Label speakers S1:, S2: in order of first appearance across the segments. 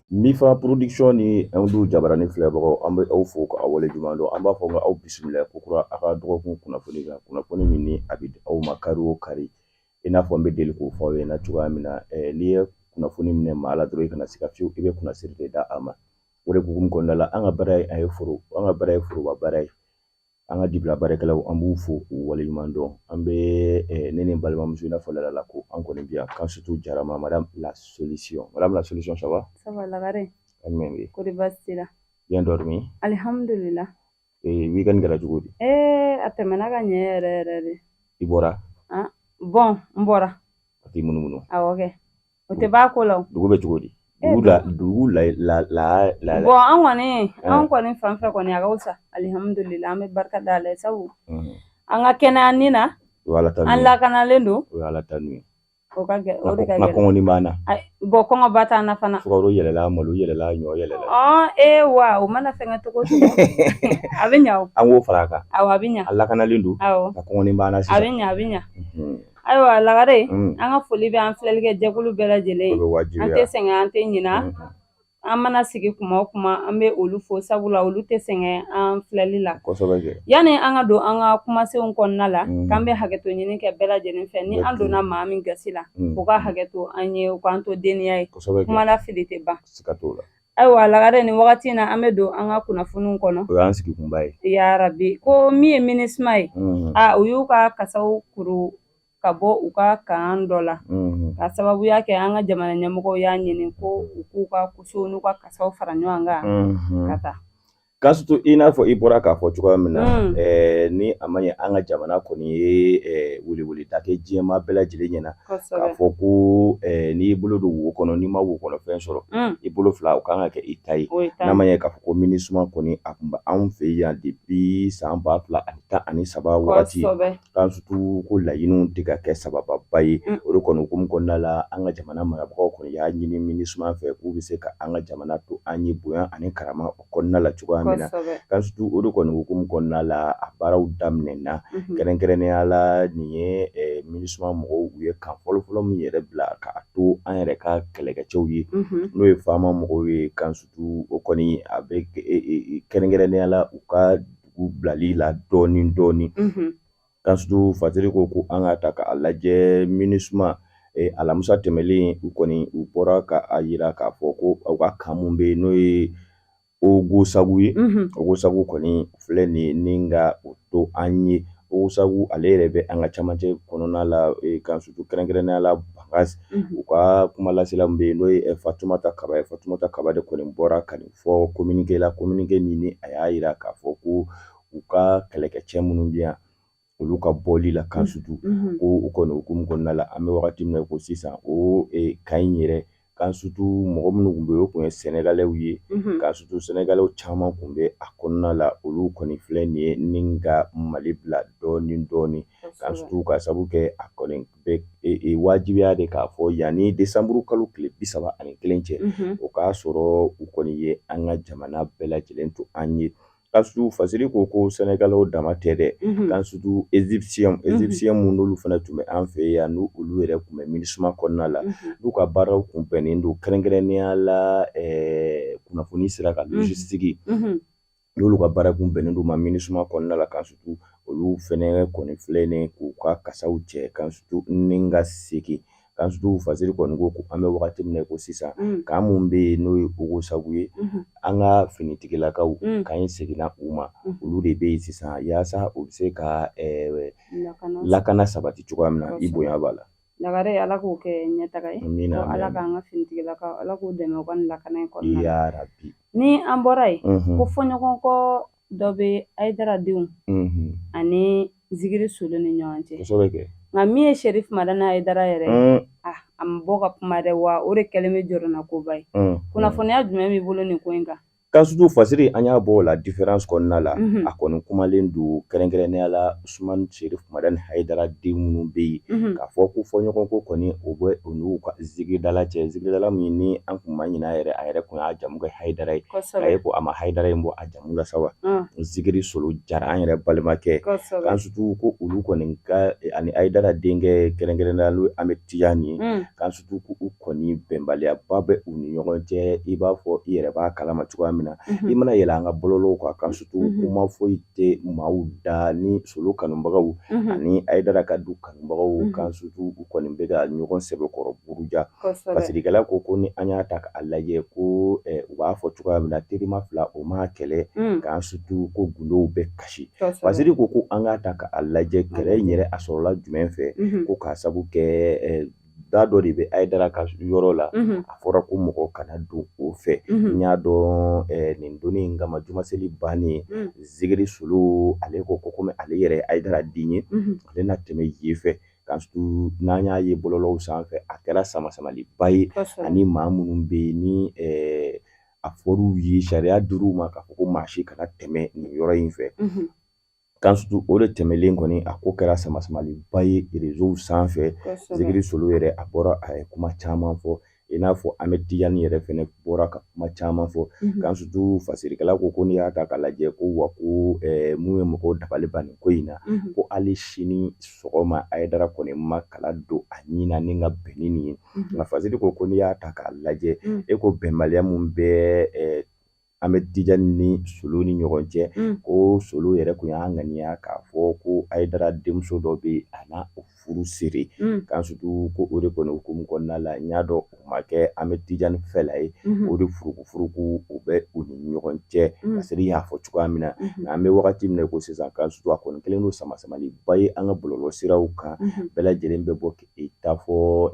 S1: Mifa production ni andu jabarani filɛbagaw an bɛ aw fo ka aw wale ɲuman dɔn an b'a fɔ aw bisimila kokura a ka dɔgɔkun kunnafoni kan kunnafoni min ni a bɛ aw ma kari o kari i n'a fɔ n bɛ deli k'o fɔ aw ɲɛna cogoya min na n'i ye kunnafoni minɛ maa la dɔrɔn i kana se ka fiyewu i bɛ kunnasiri de da a ma o de hukumu kɔnɔna la an ka baara ye foroba baara ye an ka dibila baarakɛlaw an b'u fo k'u wale ɲuman dɔn an bɛ ne ni n balimamuso i n'a fɔ la ko an kɔni bi yan kan sutu jarama madame la solution ça va
S2: lagare
S1: Amen.
S2: ko de basira
S1: Bien dormi?
S2: Alhamdulillah.
S1: Weekend kɛra cogo di?
S2: A tɛmɛna ka ɲɛ yɛrɛ de.
S1: I bɔra?
S2: Bon, n bɔra.
S1: A t'i munumunu?
S2: Awɔ kɛ. O tɛ b'a ko la.
S1: Dugu bɛ cogo di? Dugu la.
S2: Bon an kɔni fan fɛ kɔni a ka wusa. Alhamdulillah an bɛ barika da Ala ye sabu. An ka kɛnɛya ni na. An lakanalen don.
S1: O y'Ala ta nun ye.
S2: O ka gɛlɛn o de ka
S1: gɛlɛn. Kɔngɔ ni b'an na.
S2: Bon kɔngɔ ba t'an na fana.
S1: Sukaro yɛlɛla, malo yɛlɛla, ɲɔ yɛlɛla.
S2: Wa o mana fɛngɛ cogo cogo. A bɛ ɲa o.
S1: An k'o fara a kan.
S2: Awɔ a bɛ ɲa.
S1: A lakanalen don.
S2: Awɔ.
S1: Ka kɔngɔ ni b'an na sisan.
S2: A bɛ ɲa. Ayiwa lagare an ka foli bɛ an filɛlikɛ jɛkulu bɛɛ lajɛlen. An tɛ sɛgɛn an tɛ ɲina. An mana sigi kuma o kuma an bɛ olu fo sabula olu tɛ sɛgɛn an filɛli la.
S1: Kosɛbɛ kɛ.
S2: Yani an ka don an ka kumasenw kɔnɔna la k'an bɛ hakɛto ɲini kɛ bɛɛ lajɛlen fɛ ni an donna maa min gasi la u ka hakɛto an ye u k'an to deniya ye. Kuma la fili tɛ ban.
S1: Siga t'o la.
S2: Ayiwa lagare nin wagati in na an bɛ don an ka kunnafoniw kɔnɔ.
S1: O y'an sigi kunba ye.
S2: Yarabi ko min ye MINUSMA ye u y'u ka kasaw kuru ka bɔ u ka kan dɔ la ka sababuya kɛ an ka jamana ɲɛmɔgɔw y'a ɲini ko u k'u ka kusow n'u ka kasaw fara ɲɔgɔn kan ka taa. Ka
S1: sutu i n'a fɔ i bɔra k'a fɔ cogoya min na ni a ma ɲɛ an ka jamana kɔni ye wele da kɛ diɲɛma bɛɛ lajɛlen ɲɛna k'a fɔ ko n'i bolo don wo kɔnɔ n'i ma wo kɔnɔ fɛn sɔrɔ i bolo fila o kan ka kɛ i ta ye n'a ma ɲɛ k'a fɔ ko MINUSMA kɔni a kun bɛ anw fɛ yan depuis san 2013 wagati kan sutu ko laɲiniw tɛ ka kɛ sabababa ye o de kɔni hukumu kɔnɔna la an ka jamana marabagaw kɔni y'a ɲini MINUSMA fɛ k'u bɛ se ka an ka jamana to an ye bonya ani karama o kɔnɔna la cogoya min na kan sutu o de kɔni hukumu kɔnɔna la a baaraw daminɛna kɛrɛnkɛrɛnnenya la nin ye MINUSMA mɔgɔw u ye kan fɔlɔfɔlɔ min yɛrɛ bila k'a to an yɛrɛ ka kɛlɛkɛcɛw ye n'o ye faama mɔgɔw ye kan sutu o kɔni a bɛ kɛrɛnkɛrɛnnenya la u ka dugu bilali la dɔɔni kan sutu Fatiri ko an ka ta k'a lajɛ MINUSMA alamisa tɛmɛlen u kɔni u bɔra k'a yira k'a fɔ ko u ka kan mun bɛ yen n'o ye Ogosagu ye Ogosagu kɔni filɛ nin ni ka o to an ye Ogosagu ale yɛrɛ bɛ an ka camancɛ kɔnɔna la kan sutu kɛrɛnkɛrɛnnenya la Bangasi u ka kumalasela min bɛ yen n'o ye Fatumata Kaba ye Fatumata Kaba de kɔni bɔra ka nin fɔ communiqué la communiqué min ni a y'a yira k'a fɔ ko u ka kɛlɛkɛcɛ minnu bɛ yan olu ka bɔli la kan sutu ko u kɔni hukumu kɔnɔna la an bɛ wagati min na ko sisan o kan in yɛrɛ kan sutu mɔgɔ minnu tun bɛ yen o tun ye Sénégalais ye kan sutu Sénégalais caman tun bɛ a kɔnɔna la olu kɔni filɛ nin ye ni ka Mali bila dɔɔni kan sutu ka sabu kɛ a kɔni bɛ wajibiya de k'a fɔ yanni décembre kalo tile 31 cɛ o k'a sɔrɔ u kɔni ye an ka jamana bɛɛ lajɛlen to an ye kan sutu Fasiri ko Sénégalais dama tɛ dɛ kan sutu Égyptien minnu n'olu fana tun bɛ an fɛ yan n'olu yɛrɛ tun bɛ MINUSMA kɔnɔna la n'u ka baaraw kun bɛnnen don kɛrɛnkɛrɛnnenya la kunnafoni sira kan logistique n'olu ka baara kun bɛnnen don ma MINUSMA kɔnɔna la kan sutu olu fɛnɛ kɔni filɛ nin k'u ka kasaw cɛ kan sutu ni ka segin kan sutu Fasiri kɔni ko an bɛ wagati min na ko sisan kan mun bɛ yen n'o ye Ogosagu ye an ka finitigilakaw kan in seginna u ma olu de bɛ yen sisan yaasa u bɛ se ka lakana sabati cogoya min na i bonya b'a la.
S2: Lagare Ala k'o kɛ ɲɛtaga ye Ala k'an ka finitigilakaw Ala k'o dɛmɛ u ka nin lakana in kɔnɔna la.
S1: Yarabi.
S2: Ni an bɔra yen ko fɔɲɔgɔnkɔ dɔ bɛ Ayidara denw ani Zigiri Solo ni ɲɔgɔn cɛ.
S1: Kosɛbɛ kɛ.
S2: Nka min ye Sherif Madani Ayidara yɛrɛ ye a ma bɔ ka kuma dɛ wa o de kɛlen bɛ jɔrɔnakoba ye kunnafoniya jumɛn b'i bolo nin ko in kan?
S1: K'a surtout fasiri an y'a bɔ la différence kɔnɔna la a kɔni kumalen don kɛrɛnkɛrɛnnenya la Usmane Sheriff Madani Hayidara den minnu bɛ yen k'a fɔ ko fɔɲɔgɔn ko kɔni o bɛ u n'u ka zigidala cɛ zigidala min ni an kun ma ɲin'a yɛrɛ a yɛrɛ kun y'a jamu kɛ Hayidara ye a ye ko a ma Hayidara in bɔ a jamu la sa wa zigiri solo jara an yɛrɛ balimakɛ k'an surtout ko olu kɔni ka ani Hayidara denkɛ kɛrɛnkɛrɛnnenya la an bɛ Tijani ye k'an surtout ko u kɔni bɛnbaliyaba bɛ u ni ɲɔgɔn cɛ i b'a fɔ i yɛrɛ b'a kalama cogoya min na i mana yɛlɛ an ka bɔlɔlɔw kan k'an surtout kuma foyi tɛ maaw da ni solo kanubagaw ani Hayidara ka du kanubagaw k'an surtout u kɔni bɛ ka ɲɔgɔn sɛbɛkɔrɔ buruja fasirikɛla ko ni an y'a ta k'a lajɛ ko u b'a fɔ cogoya min na terima fila o ma kɛlɛ k'an surtout ko gundow bɛ kasi fasiri ko an k'a ta k'a lajɛ kɛlɛ in yɛrɛ a sɔrɔla jumɛn fɛ ko k'a sabu kɛ da dɔ de bɛ Hayidara ka yɔrɔ la a fɔra ko mɔgɔ kana don o fɛ n y'a dɔn nin donni in kama jumaseli bannen zigiri solo ale ko komi ale yɛrɛ Hayidara den ye ale na tɛmɛ yen fɛ k'an surtout n'an y'a ye bɔlɔlɔw sanfɛ a kɛra samasamaliba ye ani maa minnu bɛ yen ni a fɔr'u ye sariya dir'u ma k'a fɔ ko maa si kana tɛmɛ nin yɔrɔ in fɛ k'an surtout o de tɛmɛlen kɔni a ko kɛra samasamaliba ye réseau sanfɛ zigiri solo yɛrɛ a bɔra a ye kuma caman fɔ i n'a fɔ an bɛ Tijani yɛrɛ fɛnɛ bɔra ka kuma caman fɔ k'an surtout fasirikɛla ko n'i y'a ta k'a lajɛ ko wa ko mun ye mɔgɔw dabali ban nin ko in na ko hali sini sɔgɔma Hayidara kɔni ma kala don a ɲin na ni ka bɛn ni nin ye nka fasiri ko n'i y'a ta k'a lajɛ e ko bɛnbaliya mun bɛ an bɛ Tijani ni solo ni ɲɔgɔn cɛ ko solo yɛrɛ kun y'a ŋaniya k'a fɔ ko Hayidara denmuso dɔ bɛ a na o furu siri k'an surtout ko o de kɔni hukumu kɔnɔna la n y'a dɔn o ma kɛ an bɛ Tijani fɛla ye o de furuku o bɛ u ni ɲɔgɔn cɛ fasiri y'a fɔ cogoya min na nka an bɛ wagati min na ko sisan k'an surtout a kɔni kɛlen don samasamaliba ye an ka bɔlɔlɔ siraw kan bɛɛ lajɛlen bɛ bɔ k'i ta fɔ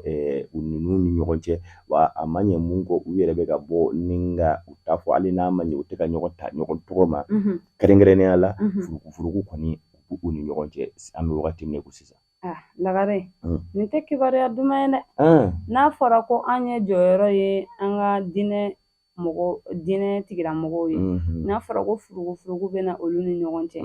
S1: u ninnu ni ɲɔgɔn cɛ wa a ma ɲɛ mun kɔ u yɛrɛ bɛ ka bɔ ni ka u ta fɔ hali n'a ma ɲɛ u tɛ ka ɲɔgɔn ta ɲɔgɔn tɔgɔ ma kɛrɛnkɛrɛnnenya la furuku kɔni u ni ɲɔgɔn cɛ an bɛ wagati min na ko sisan
S2: Lagare nin tɛ kibaruya duman ye dɛ n'a fɔra ko an ye jɔyɔrɔ ye an ka diinɛ tigilamɔgɔw ye n'a fɔra ko furuku bɛ na olu ni ɲɔgɔn cɛ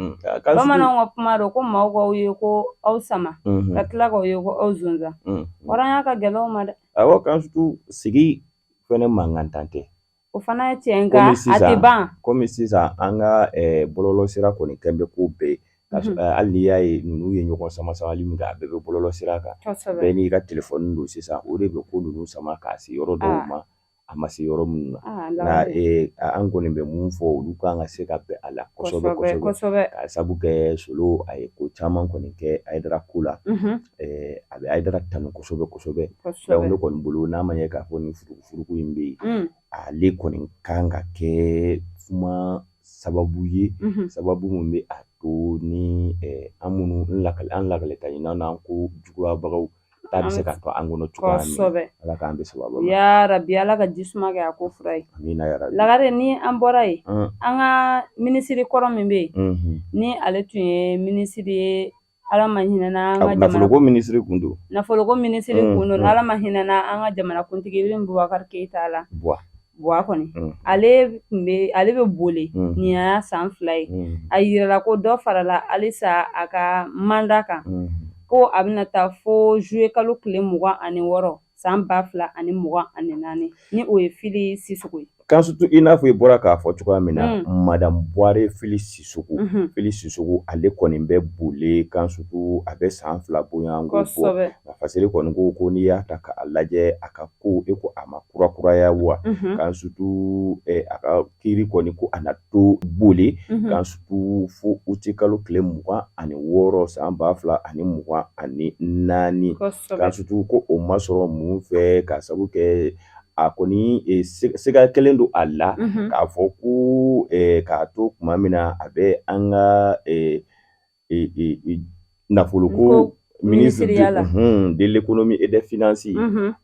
S2: bamananw ka kuma don ko maaw k'aw ye ko aw sama ka tila k'aw ye ko aw zonzan hɔrɔnya ka gɛlɛn aw ma dɛ
S1: awɔ k'an surtout sigi fɛnɛ mankantan tɛ
S2: o fana ye tiɲɛ nka a tɛ ban
S1: komi sisan an ka bɔlɔlɔ sira kɔni kɛn bɛ ko bɛɛ hali n'i y'a ye ninnu ye ɲɔgɔn sama-samali min kɛ a bɛɛ bɛ bɔlɔlɔ sira kan bɛɛ n'i ka telefɔni don sisan o de bɛ ko ninnu sama k'a se yɔrɔ dɔw ma a ma se yɔrɔ minnu na nka an kɔni bɛ mun fɔ olu kan ka se ka bɛn a la kosɛbɛ k'a sabu kɛ solo a ye ko caman kɔni kɛ Hayidara ko la a bɛ Hayidara tanu kosɛbɛ ne kɔni bolo n'a ma ɲɛ k'a fɔ nin furuku in bɛ yen ale kɔni kan ka kɛ kuma sababu ye sababu mun bɛ a to ni an minnu an lakalita ɲinanw n'an ko juguyabagaw ta bɛ se ka to an kɔnɔ cogoya min na ala k'an bɛ sababu ma
S2: yarabi ala ka jisuma kɛ a ko fura ye Lagare ni an bɔra yen an ka minisiri kɔrɔ min bɛ yen ni ale tun ye minisiri ye ala ma hinɛna an ka
S1: nafoloko minisiri kun don
S2: ala ma hinɛna an ka jamanakuntigi Ibrahim Bubakari Keyita la Buwa kɔni ale bɛ boli nin y'a san 2 ye a yirala ko dɔ farala halisa a ka manda kan ko a bɛna taa fo juillet kalo tile 26 san 2024 ni o ye Fili Sisoko ye
S1: k'an surtout i n'a fɔ i bɔra k'a fɔ cogoya min na Madame Buhare Fili Sisoko ale kɔni bɛ boli k'an surtout a bɛ san 2 bɔɲɔgɔnko bɔ nka fasiri kɔni ko n'i y'a ta k'a lajɛ a ka ko ko a ma kurakuraya wa k'an surtout a ka kiiri kɔni ko a na to boli k'an surtout fo uti kalo tile 26 san 2024 k'an surtout ko o ma sɔrɔ mun fɛ k'a sabu kɛ a kɔni sɛgɛ kelen don a la k'a fɔ ko k'a to tuma min na a bɛ an ka nafoloko ministre de l'économie et des finances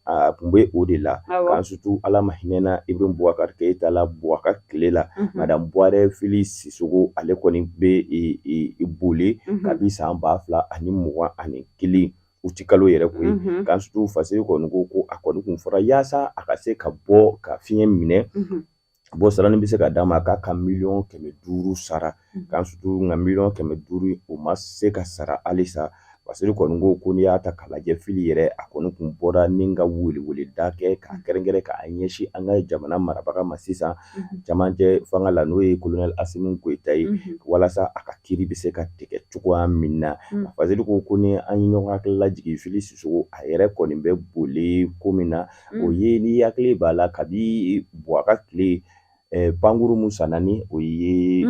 S1: a tun bɛ o de la k'an surtout ala ma hinɛna Ibrahim Bubakari Keyita la Buwaka tile la Madame Buhare Fili Sisoko ale kɔni bɛ boli kabi san 2021 uti kalo yɛrɛ ko ye k'an surtout fasiri kɔni ko a kɔni kun fɔra yaasa a ka se ka bɔ ka fiɲɛ minɛ bo sarani bɛ se ka d'a ma k'a ka 500,000 sara k'an sutu nka 500,000 o ma se ka sara halisa parce que kɔni ko n'i y'a ta k'a lajɛ fili yɛrɛ a kɔni kun bɔra ni ka weleweleda kɛ k'a kɛrɛnkɛrɛn k'a ɲɛsin an ka jamana marabaga ma sisan camancɛ fanga la n'o ye colonel Asimi Goyita ye walasa a ka kiiri bɛ se ka tigɛ cogoya min na parce que ko ni an ye ɲɔgɔn hakili lajigi Fili Sisoko a yɛrɛ kɔni bɛ boli ko min na o ye ni hakili b'a la kabi Buwaka tile pankuru mun sanani o ye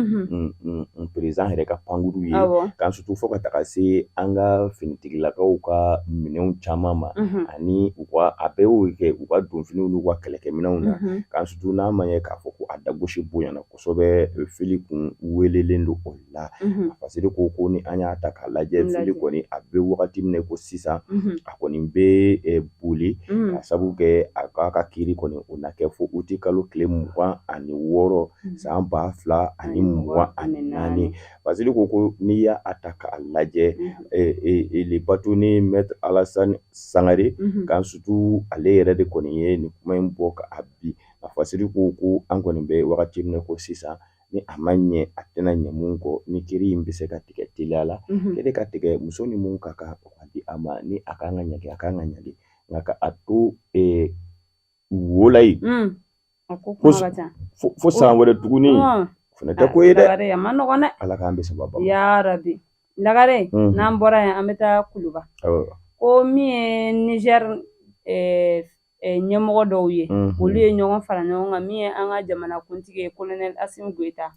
S1: président yɛrɛ ka pankuru ye k'an sutu fɔ ka taga se an ka finitigilakaw ka minɛnw caman ma ani a bɛɛ y'o kɛ u ka donfiniw n'u ka kɛlɛkɛminɛnw na k'an sutu n'a ma ye k'a fɔ ko a dagosi bonyana kosɛbɛ Fili kun welelen don o la parce que ko ni an y'a ta k'a lajɛ Fili kɔni a bɛ wagati min ko sisan a kɔni bɛ boli ka sabu kɛ a ka kiiri kɔni o na kɛ fo uti kalo tile 26 san 2024 parce que ko n'i y'a ta k'a lajɛ le bato ni Maître Alassane Sangare k'an sutu ale yɛrɛ de kɔni ye nin kuma in bɔ ka bi a fasiri ko an kɔni bɛ wagati min ko sisan ni a ma ɲɛ a tɛna ɲɛ mun kɔ ni kiiri in bɛ se ka tigɛ teliya la k'e ka tigɛ muso ni mun ka kan o ka di a ma ni a kan ka ɲage a kan ka ɲage nka ka a to wola yi fo san wɛrɛ tuguni fana tɛ ko ye dɛ Ala k'an bɛ sababa
S2: ya rabi Lagare n'an bɔra yan an bɛ taa Kuluba ko min ye Niger ɲɛmɔgɔ dɔw ye olu ye ɲɔgɔn fara ɲɔgɔn kan min ye an ka jamana kuntigi ye colonel Asimi Goyita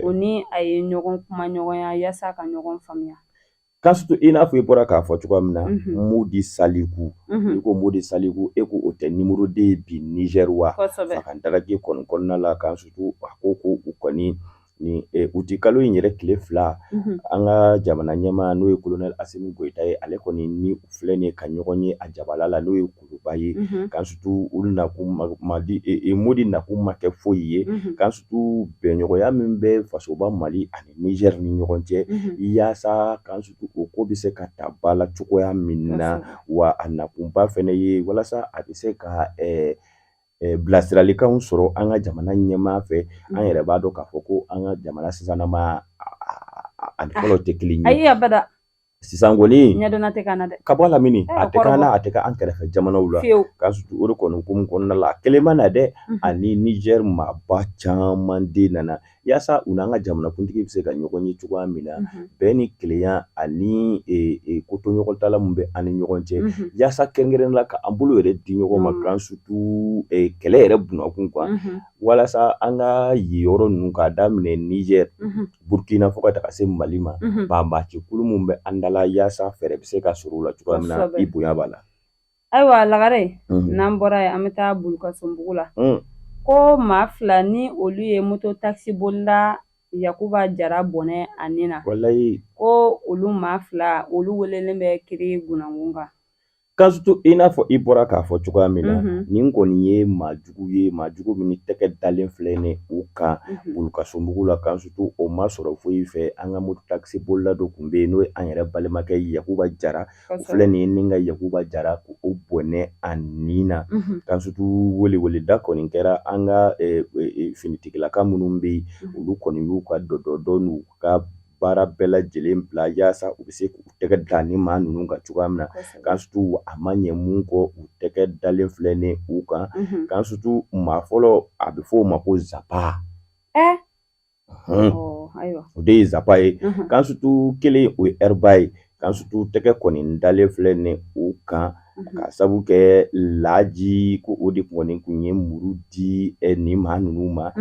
S2: o ni a ye ɲɔgɔn kuma ɲɔgɔnya yaasa ka ɲɔgɔn faamuya
S1: k'an sutu i n'a fɔ i bɔra k'a fɔ cogoya min na Modi Saliku i ko Modi Saliku e ko o tɛ numéro 2 ye bi Niger wa a ka dagaki kɔni kɔnɔna la k'an sutu a ko u kɔni ni uti kalo in yɛrɛ tile 2 an ka jamana ɲɛmaa n'o ye colonel Asimi Goyita ye ale kɔni ni filɛ ni ka ɲɔgɔn ye a jabala la n'o ye Kuluba ye k'an sutu olu nakun Modi nakun ma kɛ foyi ye k'an sutu bɛnɲɔgɔnya min bɛ fasoba Mali ani Niger ni ɲɔgɔn cɛ yaasa k'an sutu o ko bɛ se ka ta ba la cogoya min na wa a nakunba fɛnɛ ye walasa a bɛ se ka bilasiralikanw sɔrɔ an ka jamana ɲɛmaa fɛ an yɛrɛ b'a dɔn k'a fɔ ko an ka jamana sisanama ani fɔlɔ tɛ kelen ye sisan kɔni
S2: ɲɛdɔnna tɛ k'an na dɛ
S1: ka bɔ lamini a tɛ k'an na a tɛ k'an kɛrɛfɛ jamanaw la k'an sutu o de kɔni hukumu kɔnɔna la a kelen ma na dɛ ani Niger maaba caman de nana yaasa u n'an ka jamanakuntigi bɛ se ka ɲɔgɔn ye cogoya min na bɛn ni kelenya ani kotoɲɔgɔntala min bɛ an ni ɲɔgɔn cɛ yaasa kɛrɛnkɛrɛnnen la k'an bolo yɛrɛ di ɲɔgɔn ma k'an sutu kɛlɛ yɛrɛ bunakun quoi walasa an ka yen yɔrɔ ninnu k'a daminɛ Niger Burkina fo ka taga se Mali ma banbaacikulu min bɛ an dala yaasa fɛɛrɛ bɛ se ka sɔrɔ o la cogoya min na i bonya b'a la
S2: ayiwa Lagare n'an bɔra yen an bɛ taa Bulukasunbugu la ko maa 2 ni olu ye moto taxi bolila Yakuba Jara bɔnɛ a nin na ko olu maa 2 olu welelen bɛ kiri Gunankun kan
S1: k'an sutu i n'a fɔ i bɔra k'a fɔ cogoya min na nin kɔni ye maajugu min tɛgɛ dalen filɛ ni u kan Bulukasunbugu la k'an sutu o ma sɔrɔ foyi fɛ an ka moto taxi bolila dɔ tun bɛ yen n'o ye an yɛrɛ balimakɛ Yakuba Jara o filɛ nin ye ni ka Yakuba Jara k'o bɔnɛ a nin na k'an sutu weleweleda kɔni kɛra an ka finitigilaka minnu bɛ yen olu kɔni y'u ka dɔ n'u ka baara bɛɛ lajɛlen bila yaasa u bɛ se k'u tɛgɛ da ni maa ninnu kan cogoya min na k'an sutu a ma ɲɛ mun kɔ u tɛgɛ dalen filɛ ni u kan k'an sutu maa fɔlɔ a bɛ fɔ o ma ko Zapa o de ye Zapa ye k'an sutu kelen o ye Herba ye k'an sutu tɛgɛ kɔni dalen filɛ ni u kan ka sabu kɛ Laji ko o de kɔni kun ye muru di ni maa ninnu ma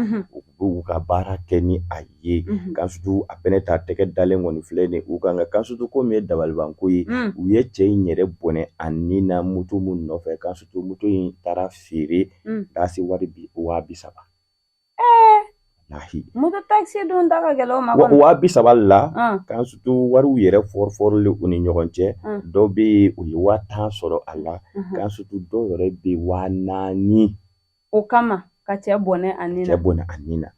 S1: u ka baara kɛ ni a ye k'an sutu a bɛɛ ta tɛgɛ dalen kɔni filɛ ni u kan k'an sutu ko min ye dabalibanko ye u ye cɛ in yɛrɛ bɔnɛ a nin na moto mun nɔfɛ k'an sutu moto in taara feere k'a se wari 30,000
S2: moto taxi dun ta ka gɛlɛn o ma
S1: 30,000 la k'an sutu wariw yɛrɛ fɔrifɔrilen u ni ɲɔgɔn cɛ dɔw bɛ yen u ye 10,000 sɔrɔ a la k'an sutu dɔw yɛrɛ bɛ 4,000
S2: o kama ka cɛ bɔnɛ a nin
S1: na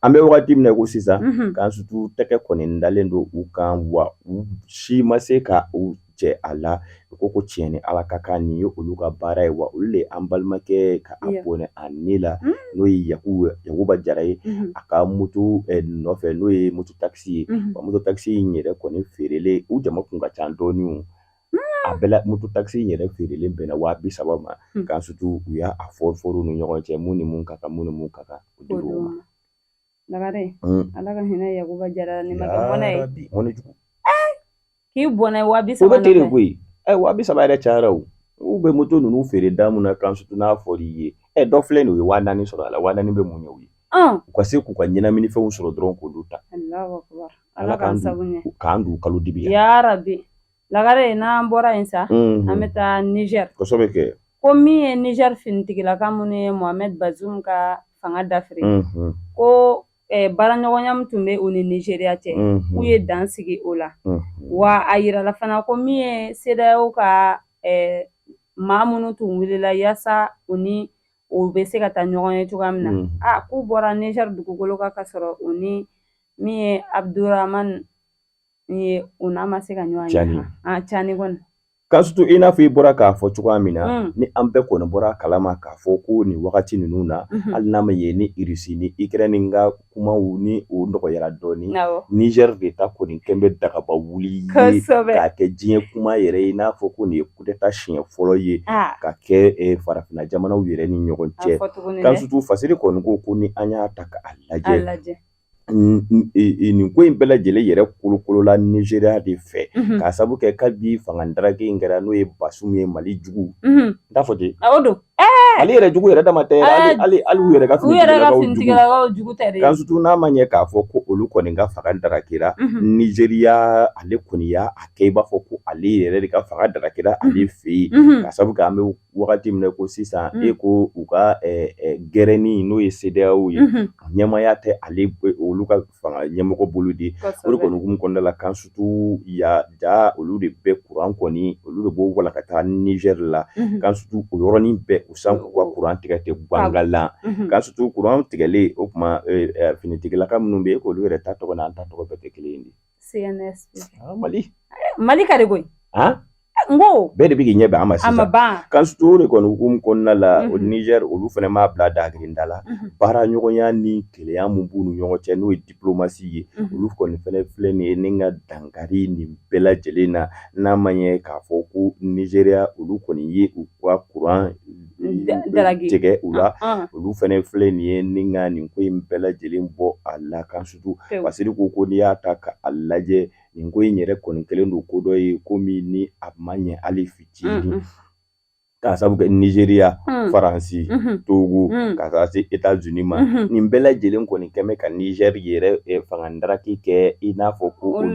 S1: an bɛ wagati min na ko sisan k'an sutu tɛgɛ kɔni dalen don u kan wa u si ma se ka u cɛ a la ko tiɲɛ ni Ala ka kan nin ye olu ka baara ye wa olu de an balimakɛ ka a bɔnɛ a nin la n'o ye Yakuba Jara ye a ka moto nɔfɛ n'o ye moto taxi ye moto taxi in yɛrɛ kɔni feerelen u jama kun ka ca dɔɔni a bɛɛ moto taxi in yɛrɛ feerelen bɛnna 30,000 ma k'an sutu u y'a fɔru ni ɲɔgɔn cɛ mun ni mun ka kan mun ni mun ka kan o dir'u ma.
S2: Lagare Ala ka hinɛ Yakuba Jara ni ma kɛ bɔnɛ ye
S1: mɔnɛ jugu
S2: k'i bɔnɛ 30,000
S1: o bɛ tere koyi 30,000 yɛrɛ cayara o u bɛ moto ninnu feere da mun na k'an sutu n'a fɔr'i ye dɔ filɛ nin ye 4000 sɔrɔ a la 4000 bɛ mun ye u ye u ka se k'u ka ɲɛnaminifɛnw sɔrɔ dɔrɔn k'olu ta Ala k'an sabu ɲɛ k'an d'u kalo dibi
S2: ya Rabbi. Lagare n'an bɔra yen sa an bɛ taa Niger
S1: kosɛbɛ kɛ
S2: ko min ye Niger finitigilaka minnu ye Mohamed Bazoum ka fanga dafiri ko baaraɲɔgɔnya min tun bɛ u ni Nigeria cɛ k'u ye dan sigi o la wa a yirala fana ko min ye CEDEAO ka maa minnu tun wulila yaasa u ni o bɛ se ka taa ɲɔgɔn ye cogoya min na k'u bɔra Niger dugukolo kan ka sɔrɔ u ni min ye Abdurahmane ye u n'a ma se ka ɲɔgɔn ye Cani kɔni
S1: k'a sutu i n'a fɔ i bɔra k'a fɔ cogoya min na ni an bɛɛ kɔni bɔra kalama k'a fɔ ko nin wagati ninnu na hali n'a ma ye ni Russie ni Ukraine ka kumaw ni o nɔgɔyara dɔɔni Niger de ta kɔni kɛn bɛ dagaba wuli ye k'a kɛ diɲɛ kuma yɛrɛ ye n'a fɔ ko nin ye coup d'état siɲɛ fɔlɔ ye ka kɛ farafinna jamanaw yɛrɛ ni ɲɔgɔn cɛ k'a sutu fasiri kɔni ko ni an y'a ta k'a lajɛ nin ko in bɛɛ lajɛlen yɛrɛ kolokolola Nigeria de fɛ k'a sabu kɛ kabi fanga darake in kɛra n'o ye Bazoum ye Mali jugu n t'a fɔ ten ale yɛrɛ jugu yɛrɛ dama tɛ hali u yɛrɛ ka finitigilakaw jugu tɛ k'an sutu n'a ma ɲɛ k'a fɔ ko olu kɔni ka fanga darakera Nigeria ale kɔni y'a kɛ i b'a fɔ ko ale yɛrɛ de ka fanga darakera ale fɛ yen k'a sabu kɛ an bɛ wagati min ko sisan ko u ka gɛrɛni n'o ye CEDEAO ye ɲɛmaya tɛ ale olu ka fanga ɲɛmɔgɔ bolo de o de kɔni hukumu kɔnɔna la k'an sutu olu de bɛ courant kɔni olu de b'o wala ka taa Niger la k'an sutu o yɔrɔnin bɛɛ u san k'u ka courant tigɛ tɛ bangalan k'an sutu courant tigɛlen o tuma finitigilaka minnu bɛ yen k'olu yɛrɛ ta tɔgɔ n'an ta tɔgɔ bɛɛ tɛ kelen ye
S2: CNSP
S1: Mali
S2: ka de koyi
S1: ngo bɛɛ de bɛ k'i ɲɛ bɛn an ma sisan k'an sutu o de kɔni hukumu kɔnɔna la o Niger olu fana m'a bila dagirinda la baara ɲɔgɔnya ni keleya mun b'u ni ɲɔgɔn cɛ n'o ye diplomasi ye olu kɔni fana filɛ nin ye ni ka dankari nin bɛɛ lajɛlen na n'a ma ɲɛ k'a fɔ ko Nigeria olu kɔni ye u ka courant tigɛ u la olu fana filɛ nin ye ni ka nin ko in bɛɛ lajɛlen bɔ a la k'an sutu parce que ko n'i y'a ta k'a lajɛ nin ko in yɛrɛ kɔni kɛlen don ko dɔ ye komi ni a ma ɲɛ hali fitinin k'a sabu kɛ Nigeria Faransi Togo ka taa se États-Unis ma nin bɛɛ lajɛlen kɔni kɛn bɛ ka Niger yɛrɛ fangadaraki kɛ i n'a fɔ ko olu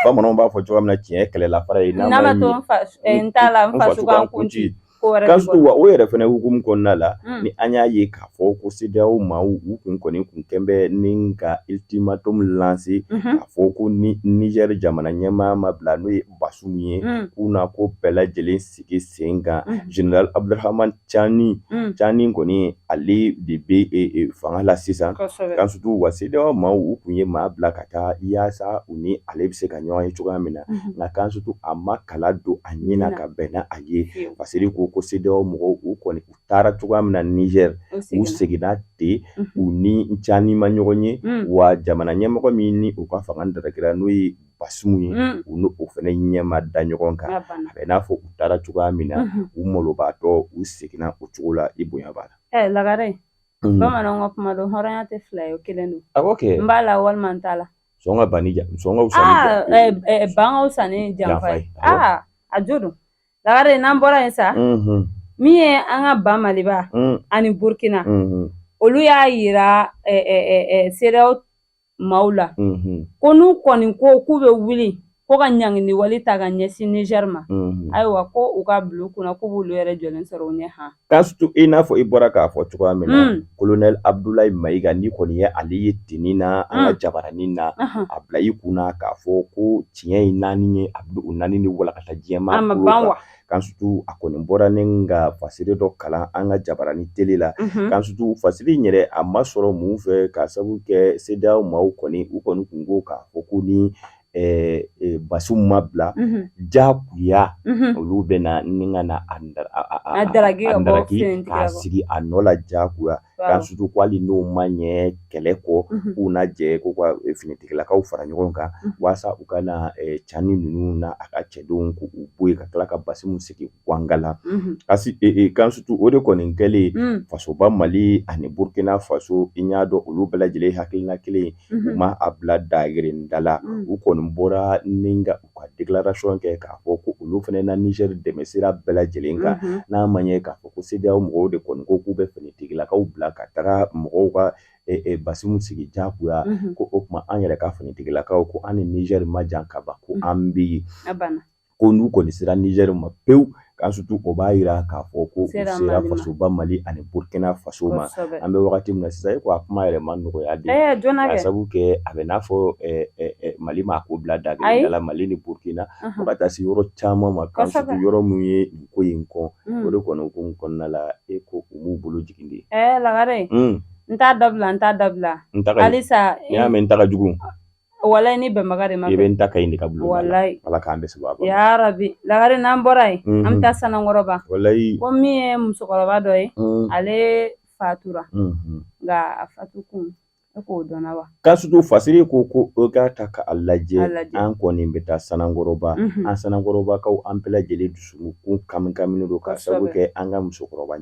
S1: bamananw b'a fɔ cogoya min na tiɲɛ kɛlɛla fara ye n'a ma to n t'a la n faso kan kunci k'an sutu wa o yɛrɛ fana hukumu kɔnɔna la ni an y'a ye k'a fɔ ko CEDEAO maaw u kun kɛn bɛ ni ka ultimatum lancer k'a fɔ ko ni Niger jamana ɲɛmaa ma bila n'o ye Bazoum ye k'u na ko bɛɛ lajɛlen sigi sen kan Général Abdurahmane Tchani kɔni ale de bɛ fanga la sisan k'an sutu wa CEDEAO maaw u kun ye maa bila ka taa yaasa u ni ale bɛ se ka ɲɔgɔn ye cogoya min na nka k'an sutu a ma kala don a ɲɛna ka bɛn n'a a ye parce que ko CEDEAO mɔgɔw u kɔni u taara cogoya min na Niger u seginna ten u ni Tchani ma ɲɔgɔn ye wa jamana ɲɛmɔgɔ min ni u ka fanga darakera n'o ye Bazoum ye u n'o fana ɲɛma da ɲɔgɔn kan a bɛ n'a fɔ u taara cogoya min na u malobaatɔ u seginna o cogo la i bonya b'a la
S2: Lagare bamananw ka kuma don hɔrɔnya tɛ fila ye o kelen don n b'a la walima n t'a la
S1: sɔn ka
S2: ban ka fisa ni janfa ye a jo don Lagare n'an bɔra yen sa min ye an ka ba Maliba ani Burkina olu y'a yira CEDEAO maaw la ko n'u kɔni ko k'u bɛ wuli ko ka ɲangini wali ta ka ɲɛsin Niger ma ayiwa ko u ka bila u kunna k'u b'olu yɛrɛ jɔlen sɔrɔ u ɲɛ
S1: k'an sutu i n'a fɔ i bɔra k'a fɔ cogoya min na Colonel Abdoulaye Mayiga ni kɔni ye ale ye tinni na an ka jabaranin na a bila i kunna k'a fɔ ko tiɲɛ ye naani ye a bɛ u naani ni walakata diɲɛma kulo k'an sutu a kɔni bɔra ni ka fasiri dɔ kalan an ka jabaranin tele la k'an sutu fasiri in yɛrɛ a ma sɔrɔ mun fɛ k'a sabu kɛ CEDEAO maaw kɔni u kɔni kun ko k'a fɔ ko ni basiw mabila jakuya olu bɛna ni ka na a daraki k'a sigi a nɔ la jakuya k'an sutu ko hali n'o ma ɲɛ kɛlɛ kɔ k'u na jɛ k'u ka finitigilakaw fara ɲɔgɔn kan walasa u ka na cani ninnu na a ka cɛdenw k'u bɔ yen ka tila ka basiw sigi gwanga la k'an sutu o de kɔni kɛlen fasoba Mali ani Burkina Faso i y'a dɔn olu bɛɛ lajɛlen hakilina kelen u ma a bila dayirinda la u kɔni bɔra ni ka u ka déclaration kɛ k'a fɔ ko olu fana na Niger dɛmɛ sira bɛɛ lajɛlen kan n'a ma ɲɛ k'a fɔ ko CEDEAO mɔgɔw de kɔni ko k'u bɛ finitigilakaw bila ka taga mɔgɔw ka basiw sigi jagoya ko o tuma an yɛrɛ ka finitigilakaw ko an ni Niger ma jan ka ban ko an bɛ yen ko n'u kɔni sera Niger ma pewu k'an sutu o b'a yira k'a fɔ ko u sera fasoba Mali ani Burkina Faso ma an bɛ wagati min na sisan ko a kuma yɛrɛ ma nɔgɔya de k'a sabu kɛ a bɛ n'a fɔ Mali ma ko bila dagirinda la Mali ni Burkina fo ka taa se yɔrɔ caman ma k'an sutu yɔrɔ min ye nin ko in kɔ o de kɔni ko kɔnɔna la ko u m'u bolo jigin de
S2: Lagare n t'a dabila halisa
S1: n'i y'a mɛn n ta ka jugu
S2: walayi ni bɛnbaga de ma
S1: i bɛ n ta ka ɲi de ka bulon
S2: walayi
S1: Ala k'an bɛ sababa
S2: ya rabi Lagare n'an bɔra yen an bɛ taa Sanankɔrɔba
S1: walayi
S2: ko min ye musokɔrɔba dɔ ye ale fatura nka a fatu kun e k'o dɔnna wa
S1: k'an sutu fasiri ko o ka ta k'a lajɛ an kɔni bɛ taa Sanankɔrɔba an Sanankɔrɔbakaw an bɛɛ lajɛlen dusukun kaminen don k'a sabu kɛ an ka musokɔrɔba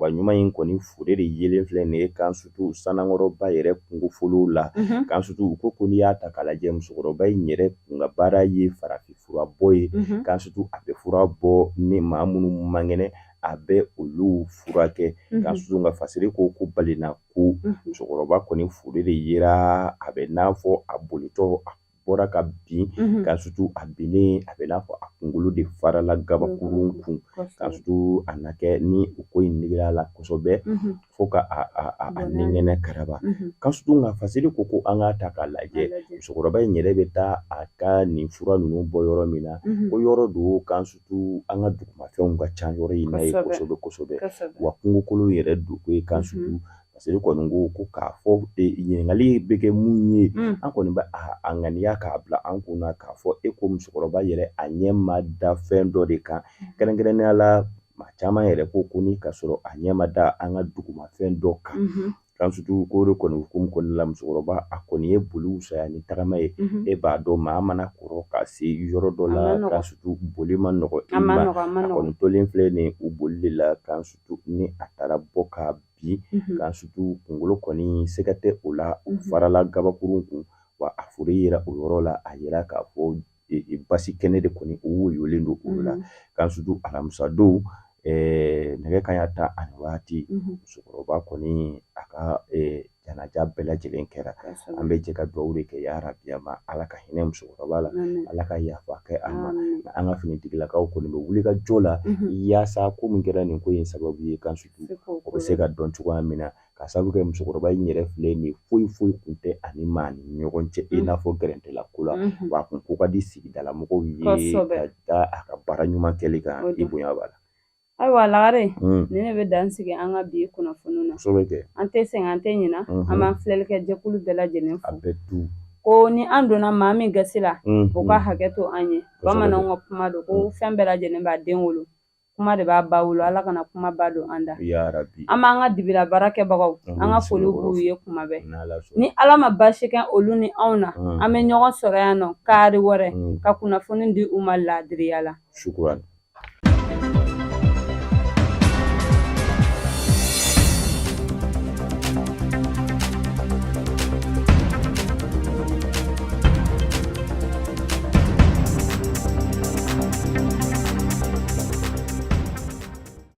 S1: ɲuman in kɔni fure de yelen filɛ nin ye k'an sutu Sanankɔrɔba yɛrɛ kungofolow la k'an sutu u ko n'i y'a ta k'a lajɛ musokɔrɔba in yɛrɛ kun ka baara ye farafinfura bɔ ye k'an sutu a bɛ fura bɔ ni maa minnu man kɛnɛ a bɛ olu furakɛ k'an sutu nka fasiri ko balina ko musokɔrɔba kɔni fure de yera a bɛ n'a fɔ a bolitɔ a bɔra ka bin k'an sutu a binnen a bɛ n'a fɔ a kunkolo de farala gabakurun kun k'an sutu a na kɛ ni o ko in digir'a la kosɛbɛ fo ka a nɛngɛnɛ karaba k'an sutu nka fasiri ko an k'a ta k'a lajɛ musokɔrɔba in yɛrɛ bɛ taa a ka nin fura ninnu bɔ yɔrɔ min na ko yɔrɔ do k'an sutu an ka dugumafɛnw ka ca yɔrɔ in na ye kosɛbɛ wa kungokolo yɛrɛ do ko ye k'an sutu paseke kɔni ko k'a fɔ ɲininkali bɛ kɛ mun ye an kɔni bɛ a ŋaniya k'a bila an kunna k'a fɔ ko musokɔrɔba yɛrɛ a ɲɛ ma da fɛn dɔ de kan kɛrɛnkɛrɛnnenya la maa caman yɛrɛ ko ni ka sɔrɔ a ɲɛ ma da an ka dugumafɛn dɔ kan k'an sutu ko de kɔni hukumu kɔnɔna la musokɔrɔba a kɔni ye boli wusaya ni tagama ye e b'a dɔn maa mana kɔrɔ ka se yɔrɔ dɔ la k'an sutu boli ma nɔgɔ i ma a kɔni tolen filɛ nin u boli de la k'an sutu ni a taara bɔ ka k'an sutu kunkolo kɔni sɛgɛ tɛ o la u farala gabakurun kun wa a fure yera o yɔrɔ la a yira k'a fɔ basi kɛnɛ de kɔni u woyolen don o la k'an sutu alamisa don nɛgɛ kanɲɛ 10 ani waati musokɔrɔba kɔni a ka janaja bɛɛ lajɛlen kɛra an bɛ jɛ ka dugawu de kɛ yarabi ma Ala ka hinɛ musokɔrɔba la Ala ka yafa kɛ a ma an ka finitigilakaw kɔni bɛ wuli ka jɔ la yaasa ko min kɛra nin ko in sababu ye k'an sutu o bɛ se ka dɔn cogoya min na ka sababu kɛ musokɔrɔba in yɛrɛ filɛ nin foyi kun tɛ ani maa ni ɲɔgɔn cɛ i n'a fɔ gɛrɛntɛla ko la wa a kun ko ka di sigidala mɔgɔw ye ka da a ka baara ɲuman kɛli kan i bonya b'a la.
S2: Ayiwa Lagare ni ne bɛ dan sigi an ka bi kunnafoni na an tɛ sɛgɛn an tɛ ɲina an b'an filɛlikɛ jɛkulu bɛɛ lajɛlen fo ko ni an donna maa min gasi la o ka hakɛ to an ye bamananw ka kuma don ko fɛn bɛɛ lajɛlen b'a den wolo kuma de b'a ba wolo Ala kana kuma ba don an da an b'an ka dibira baara kɛbagaw an ka foli b'u ye kuma bɛɛ ni Ala ma baasi kɛ olu ni anw na an bɛ ɲɔgɔn sɔrɔ yan nɔ kaari wɛrɛ ka kunnafoni di u ma laadiriya la.